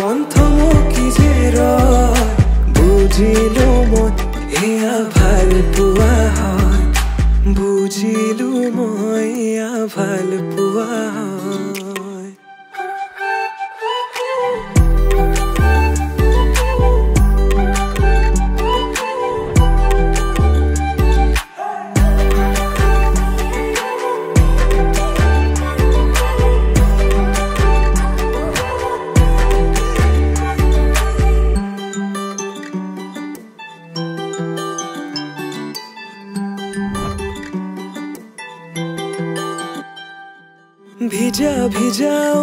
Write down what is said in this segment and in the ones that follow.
মন্থমুখী যে ৰয় বুজিলো মই এয়া ভাল পোৱা হয় বুজিলো মই এয়া ভাল পোৱা হয় ভিজা ভিজাও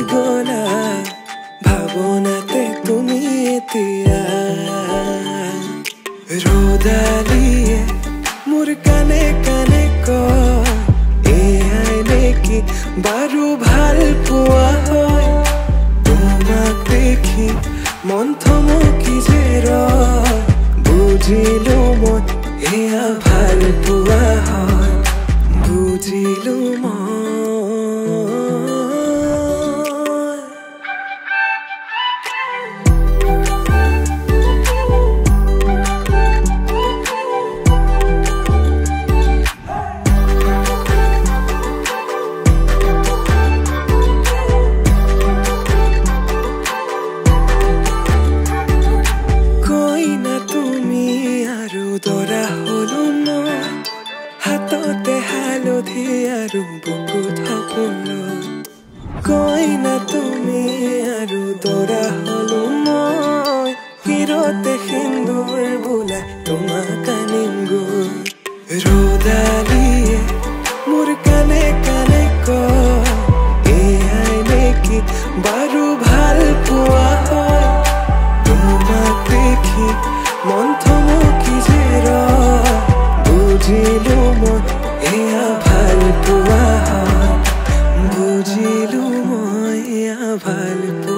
গলা ভাবনাতে তুমি এতিয়া ৰোদালিয়ে মোৰ কানে কানে কয় এয়াই নেকি বাৰু ভাল পোৱা হয় তোমাক দেখি মন্থমুখী যে ৰয় বুজিলো মই এয়া ভাল পোৱা হয় বুজিলো মই দৰা হলো মই হাততে হালধি আৰু বুকুত সপোন কইনা তুমি আৰু দৰা হলো মই হিৰতে সিন্দুৰ বোলাই তোমাক আনিম গৈ ৰ'দালিয়ে মোৰ কানে কানে কয় এয়াই নেকি বাৰু ভাল পোৱা হয় তোমাক দেখি মন্থমুখী যে ৰয় বুজিলো মই এয়া ভাল পোৱা হয় বুজিলো মই এয়া ভাল পোৱা